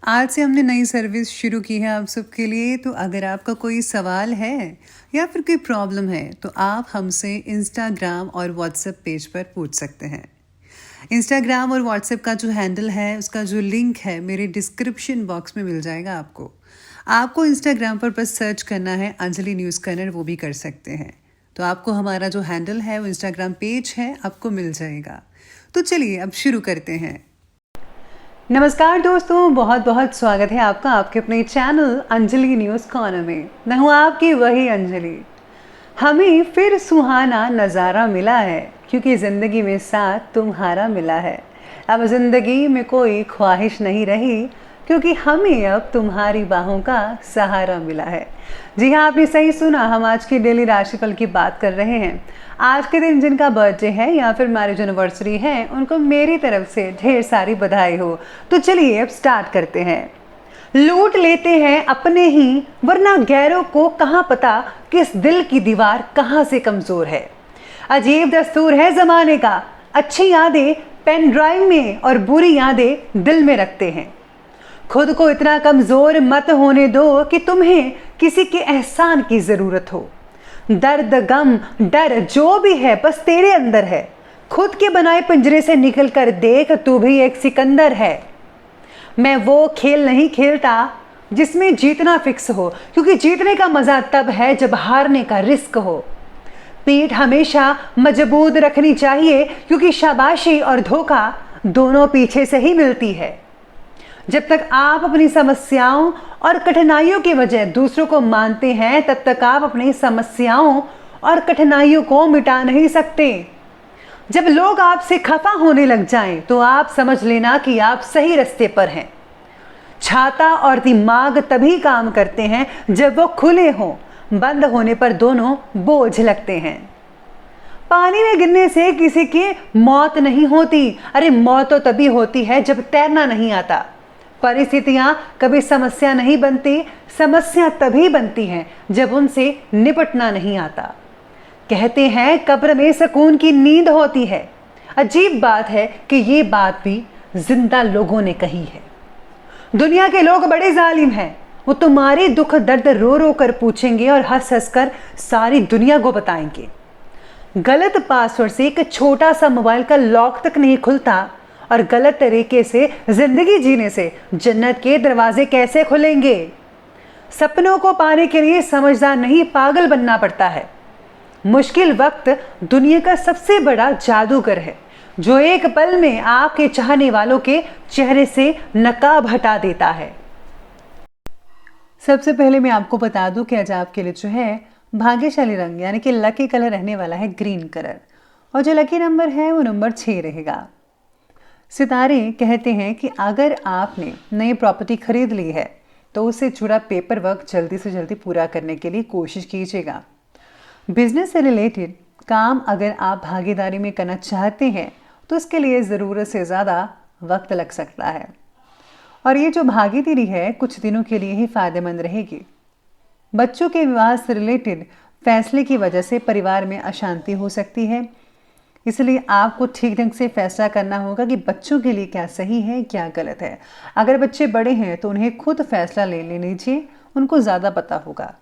आज से हमने नई सर्विस शुरू की है आप सबके लिए। तो अगर आपका कोई सवाल है या फिर कोई प्रॉब्लम है तो आप हमसे इंस्टाग्राम और व्हाट्सएप पेज पर पूछ सकते हैं। इंस्टाग्राम और व्हाट्सएप का जो हैंडल है, उसका जो लिंक है, मेरे डिस्क्रिप्शन बॉक्स में मिल जाएगा आपको। आपको इंस्टाग्राम पर बस सर्च करना है अंजलि न्यूज़ कॉर्नर, वो भी कर सकते हैं। तो आपको हमारा जो हैंडल है वो इंस्टाग्राम पेज है, आपको मिल जाएगा। तो चलिए अब शुरू करते हैं। नमस्कार दोस्तों, बहुत बहुत स्वागत है आपका आपके अपने चैनल अंजलि न्यूज़ कॉर्नर में। मैं हूँ आपकी वही अंजलि। हमें फिर सुहाना नज़ारा मिला है क्योंकि ज़िंदगी में साथ तुम्हारा मिला है। अब ज़िंदगी में कोई ख्वाहिश नहीं रही क्योंकि हमें अब तुम्हारी बाहों का सहारा मिला है। जी हाँ, आपने सही सुना, हम आज की डेली राशिफल की बात कर रहे हैं। आज के दिन जिनका बर्थडे है या फिर मैरिज एनिवर्सरी है, उनको मेरी तरफ से ढेर सारी बधाई हो। तो चलिए अब स्टार्ट करते हैं। लूट लेते हैं अपने ही, वरना गैरों को कहाँ पता किस दिल की दीवार कहाँ से कमज़ोर है। अजीब दस्तूर है ज़माने का, अच्छी यादें पेन ड्राइव में और बुरी यादें दिल में रखते हैं। खुद को इतना कमज़ोर मत होने दो कि तुम्हें किसी के एहसान की ज़रूरत हो। दर्द, गम, डर जो भी है बस तेरे अंदर है। खुद के बनाए पिंजरे से निकल कर देख, तू भी एक सिकंदर है। मैं वो खेल नहीं खेलता जिसमें जीतना फिक्स हो, क्योंकि जीतने का मज़ा तब है जब हारने का रिस्क हो। पीठ हमेशा मजबूत रखनी चाहिए क्योंकि शाबाशी और धोखा दोनों पीछे से ही मिलती है। जब तक आप अपनी समस्याओं और कठिनाइयों की वजह दूसरों को मानते हैं, तब तक आप अपनी समस्याओं और कठिनाइयों को मिटा नहीं सकते। जब लोग आपसे खफा होने लग जाएं, तो आप समझ लेना कि आप सही रास्ते पर हैं। छाता और दिमाग तभी काम करते हैं जब वो खुले हों, बंद होने पर दोनों बोझ लगते हैं। पानी में गिरने से किसी की मौत नहीं होती। अरे मौत तो तभी होती है जब तैरना नहीं आता। परिस्थितियां कभी समस्या नहीं बनती, समस्या तभी बनती हैं जब उनसे निपटना नहीं आता। कहते हैं कब्र में सुकून की नींद होती है। अजीब बात है कि ये बात भी जिंदा लोगों ने कही है। दुनिया के लोग बड़े जालिम हैं। वो तुम्हारे दुख दर्द रो रो कर पूछेंगे और हंस हंस कर सारी दुनिया को बताएंगे। गलत पासवर्ड से एक छोटा सा मोबाइल का लॉक तक नहीं खुलता, और गलत तरीके से जिंदगी जीने से जन्नत के दरवाजे कैसे खुलेंगे। सपनों को पाने के लिए समझदार नहीं, पागल बनना पड़ता है। मुश्किल वक्त दुनिया का सबसे बड़ा जादूगर है, जो एक पल में आपके चाहने वालों के चेहरे से नकाब हटा देता है। सबसे पहले मैं आपको बता दूं कि आज आपके लिए जो है भाग्यशाली रंग यानी कि लकी कलर रहने वाला है ग्रीन कलर, और जो लकी नंबर है वो नंबर 6 रहेगा। सितारे कहते हैं कि अगर आपने नई प्रॉपर्टी खरीद ली है तो उससे जुड़ा पेपर वर्क जल्दी से जल्दी पूरा करने के लिए कोशिश कीजिएगा। बिजनेस से रिलेटेड काम अगर आप भागीदारी में करना चाहते हैं तो उसके लिए ज़रूरत से ज़्यादा वक्त लग सकता है, और ये जो भागीदारी है कुछ दिनों के लिए ही फ़ायदेमंद रहेगी। बच्चों के विवाह से रिलेटेड फैसले की वजह से परिवार में अशांति हो सकती है, इसलिए आपको ठीक ढंग से फैसला करना होगा कि बच्चों के लिए क्या सही है क्या गलत है। अगर बच्चे बड़े हैं तो उन्हें खुद फैसला ले लीजिए, उनको ज़्यादा पता होगा।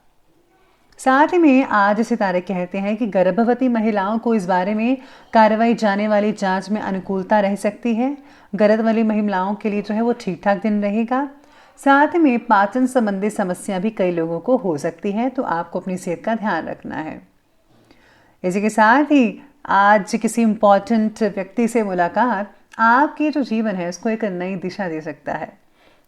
साथ ही में आज सितारे कहते हैं कि गर्भवती महिलाओं को इस बारे में कार्रवाई जाने वाली जांच में अनुकूलता रह सकती है। गर्भवती महिलाओं के लिए जो है वो ठीक ठाक दिन रहेगा। साथ में पाचन संबंधी समस्या भी कई लोगों को हो सकती है, तो आपको अपनी सेहत का ध्यान रखना है। इसी के साथ ही आज किसी इम्पॉर्टेंट व्यक्ति से मुलाकात आपके जो जीवन है उसको एक नई दिशा दे सकता है,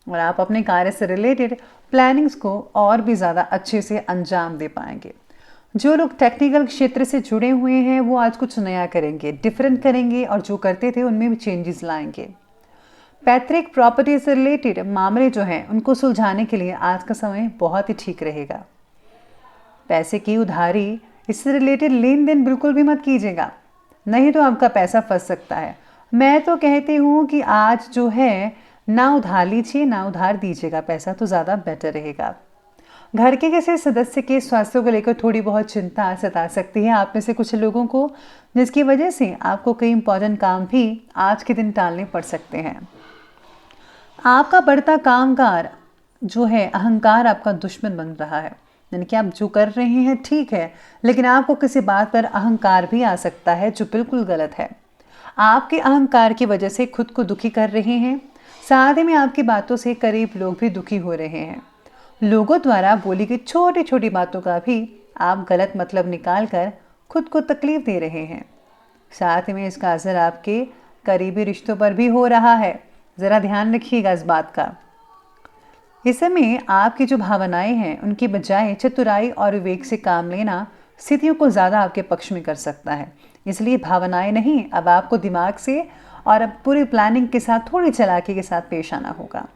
और आप अपने कार्य से रिलेटेड प्लानिंग्स को और भी ज़्यादा अच्छे से अंजाम दे पाएंगे। जो लोग टेक्निकल क्षेत्र से जुड़े हुए हैं वो आज कुछ नया करेंगे, डिफरेंट करेंगे, और जो करते थे उनमें भी चेंजेस लाएंगे। पैतृक प्रॉपर्टी से रिलेटेड मामले जो हैं उनको सुलझाने के लिए आज का समय बहुत ही ठीक रहेगा। पैसे की उधारी, इससे रिलेटेड लेन देन बिल्कुल भी मत कीजिएगा, नहीं तो आपका पैसा फंस सकता है। मैं तो कहती हूँ कि आज जो है ना उधार लीजिए ना उधार दीजिएगा पैसा, तो ज़्यादा बेटर रहेगा। घर के किसी सदस्य के स्वास्थ्य को लेकर थोड़ी बहुत चिंता सता सकती है आप में से कुछ लोगों को, जिसकी वजह से आपको कई इंपॉर्टेंट काम भी आज के दिन टालने पड़ सकते हैं। आपका बढ़ता कामकाज जो है, अहंकार आपका दुश्मन बन रहा है। यानी कि आप जो कर रहे हैं ठीक है, लेकिन आपको किसी बात पर अहंकार भी आ सकता है जो बिल्कुल गलत है। आपके अहंकार की वजह से खुद को दुखी कर रहे हैं, साथ ही में आपकी बातों से करीब लोग भी दुखी हो रहे हैं। लोगों द्वारा बोली गई छोटी छोटी बातों का भी आप गलत मतलब निकाल कर खुद को तकलीफ दे रहे हैं। साथ में इसका असर आपके करीबी रिश्तों पर भी हो रहा है। ज़रा ध्यान रखिएगा इस बात का। इस समय आपकी जो भावनाएं हैं उनकी बजाय चतुराई और विवेक से काम लेना स्थितियों को ज़्यादा आपके पक्ष में कर सकता है। इसलिए भावनाएं नहीं, अब आपको दिमाग से और अब पूरी प्लानिंग के साथ, थोड़ी चालाकी के साथ पेश आना होगा।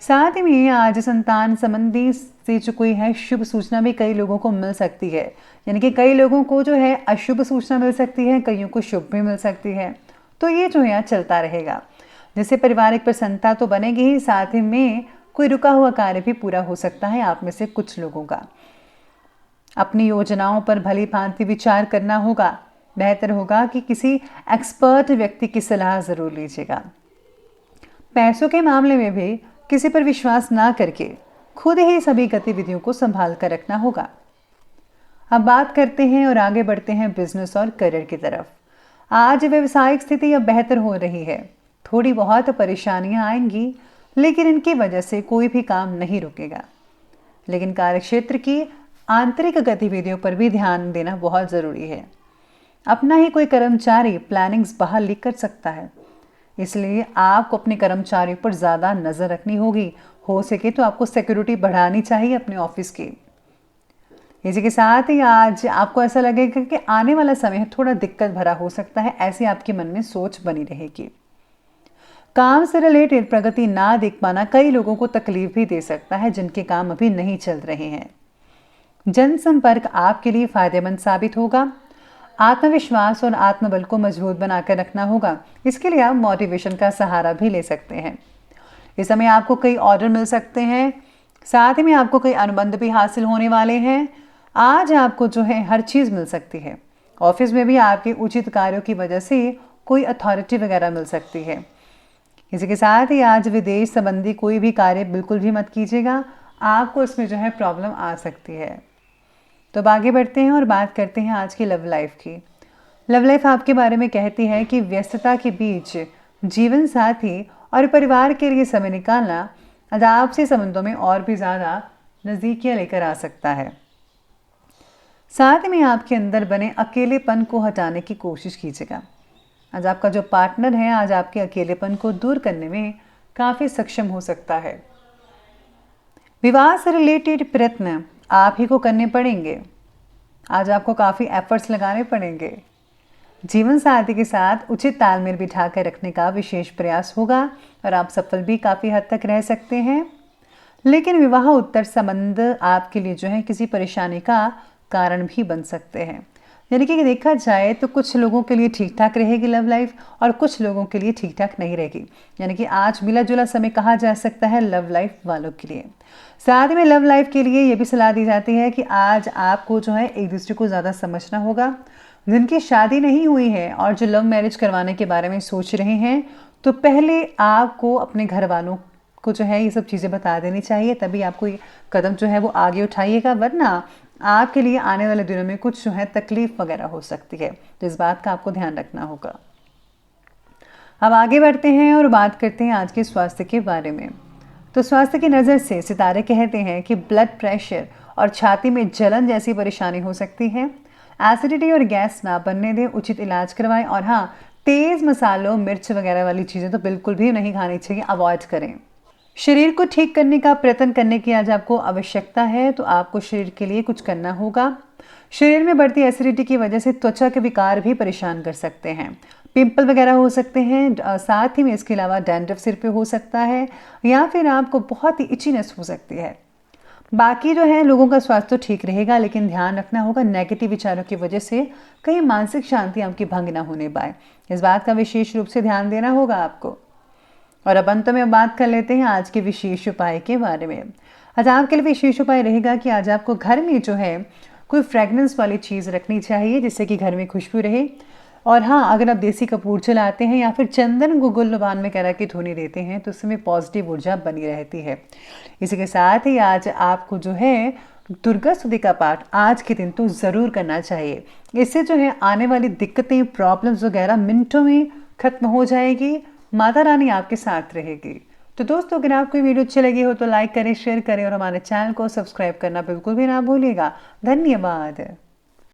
साथ ही में आज संतान संबंधी से जो कोई है शुभ सूचना भी कई लोगों को मिल सकती है। यानी कि कई लोगों को जो है अशुभ सूचना मिल सकती है, कईयों को शुभ भी मिल सकती है। तो ये जो है चलता रहेगा, जिससे पारिवारिक प्रसन्नता तो बनेगी ही, साथ ही में कोई रुका हुआ कार्य भी पूरा हो सकता है आप में से कुछ लोगों का। अपनी योजनाओं पर भली भांति विचार करना होगा। बेहतर होगा कि किसी एक्सपर्ट व्यक्ति की सलाह ज़रूर लीजिएगा। पैसों के मामले में भी किसी पर विश्वास ना करके खुद ही सभी गतिविधियों को संभाल कर रखना होगा। अब बात करते हैं और आगे बढ़ते हैं बिजनेस और करियर की तरफ। आज व्यवसायिक स्थिति अब बेहतर हो रही है। थोड़ी बहुत परेशानियां आएंगी, लेकिन इनकी वजह से कोई भी काम नहीं रुकेगा। लेकिन कार्यक्षेत्र की आंतरिक गतिविधियों पर भी ध्यान देना बहुत ज़रूरी है। अपना ही कोई कर्मचारी प्लानिंग्स बाहर लीक कर सकता है, इसलिए आपको अपने कर्मचारियों पर ज़्यादा नज़र रखनी होगी। हो सके तो आपको सिक्योरिटी बढ़ानी चाहिए अपने ऑफिस की। इसी के साथ ही आज आपको ऐसा लगेगा कि आने वाला समय थोड़ा दिक्कत भरा हो सकता है, ऐसी आपके मन में सोच बनी रहेगी। काम से रिलेटेड प्रगति ना देख पाना कई लोगों को तकलीफ भी दे सकता है, जिनके काम अभी नहीं चल रहे हैं। जनसंपर्क आपके लिए फायदेमंद साबित होगा। आत्मविश्वास और आत्मबल को मजबूत बनाकर रखना होगा। इसके लिए आप मोटिवेशन का सहारा भी ले सकते हैं। इस समय आपको कई ऑर्डर मिल सकते हैं, साथ ही में आपको कई अनुबंध भी हासिल होने वाले हैं। आज आपको जो है हर चीज़ मिल सकती है। ऑफिस में भी आपके उचित कार्यों की वजह से कोई अथॉरिटी वगैरह मिल सकती है। इसी के साथ ही आज विदेश संबंधी कोई भी कार्य बिल्कुल भी मत कीजिएगा, आपको इसमें जो है प्रॉब्लम आ सकती है। तो अब आगे बढ़ते हैं और बात करते हैं आज की लव लाइफ की। लव लाइफ आपके बारे में कहती है कि व्यस्तता के बीच जीवन साथी और परिवार के लिए समय निकालना आज आपसी संबंधों में और भी ज़्यादा नज़दीकियाँ लेकर आ सकता है। साथ में आपके अंदर बने अकेलेपन को हटाने की कोशिश कीजिएगा। आज आपका जो पार्टनर है आज आपके अकेलेपन को दूर करने में काफ़ी सक्षम हो सकता है। विवाह से रिलेटेड प्रयत्न आप ही को करने पड़ेंगे। आज आपको काफ़ी एफर्ट्स लगाने पड़ेंगे। जीवन साथी के साथ उचित तालमेल बिठा कर रखने का विशेष प्रयास होगा और आप सफल भी काफ़ी हद तक रह सकते हैं। लेकिन विवाह उत्तर संबंध आपके लिए जो है किसी परेशानी का कारण भी बन सकते हैं। यानी कि देखा जाए तो कुछ लोगों के लिए ठीक ठाक रहेगी लव लाइफ और कुछ लोगों के लिए ठीक ठाक नहीं रहेगी। यानी कि आज मिला जुला समय कहा जा सकता है लव लाइफ वालों के लिए। साथ में लव लाइफ के लिए ये भी सलाह दी जाती है कि आज आपको जो है एक दूसरे को ज़्यादा समझना होगा। जिनकी शादी नहीं हुई है और जो लव मैरिज करवाने के बारे में सोच रहे हैं, तो पहले आपको अपने घर वालों को जो है ये सब चीज़ें बता देनी चाहिए, तभी आपको ये कदम जो है वो आगे उठाइएगा, वरना आपके लिए आने वाले दिनों में कुछ जो है तकलीफ वगैरह हो सकती है। तो इस बात का आपको ध्यान रखना होगा। अब आगे बढ़ते हैं और बात करते हैं आज के स्वास्थ्य के बारे में। तो स्वास्थ्य की नज़र से सितारे कहते हैं कि ब्लड प्रेशर और छाती में जलन जैसी परेशानी हो सकती है। एसिडिटी और गैस ना बनने दें, उचित इलाज करवाएं और हाँ, तेज़ मसालों मिर्च वगैरह वाली चीज़ें तो बिल्कुल भी नहीं खानी चाहिए, अवॉइड करें। शरीर को ठीक करने का प्रयत्न करने की आज आपको आवश्यकता है, तो आपको शरीर के लिए कुछ करना होगा। शरीर में बढ़ती एसिडिटी की वजह से त्वचा के विकार भी परेशान कर सकते हैं। पिंपल वगैरह हो सकते हैं। साथ ही में इसके अलावा डैंड्रफ सिर पे हो सकता है या फिर आपको बहुत ही इचीनेस हो सकती है। बाकी जो है लोगों का स्वास्थ्य तो ठीक रहेगा, लेकिन ध्यान रखना होगा नेगेटिव विचारों की वजह से कहीं मानसिक शांति आपकी भंग ना होने पाए। इस बात का विशेष रूप से ध्यान देना होगा आपको। और अब अंत में बात कर लेते हैं आज के विशेष उपाय के बारे में। आज आपके लिए विशेष उपाय रहेगा कि आज आपको घर में जो है कोई फ्रेगनेंस वाली चीज़ रखनी चाहिए, जिससे कि घर में खुशबू रहे। और हाँ, अगर आप देसी कपूर जलाते हैं या फिर चंदन को गुलबान में करा के धुनी देते हैं तो उसमें पॉजिटिव ऊर्जा बनी रहती है। इसी के साथ ही आज आपको जो है दुर्गा स्तुति का पाठ आज के दिन तो ज़रूर करना चाहिए। इससे जो है आने वाली दिक्कतें, प्रॉब्लम्स वगैरह मिनटों में खत्म हो जाएगी। माता रानी आपके साथ रहेगी। तो दोस्तों, अगर आपको ये वीडियो अच्छी लगी हो तो लाइक करें, शेयर करें और हमारे चैनल को सब्सक्राइब करना बिल्कुल भी ना भूलिएगा। धन्यवाद।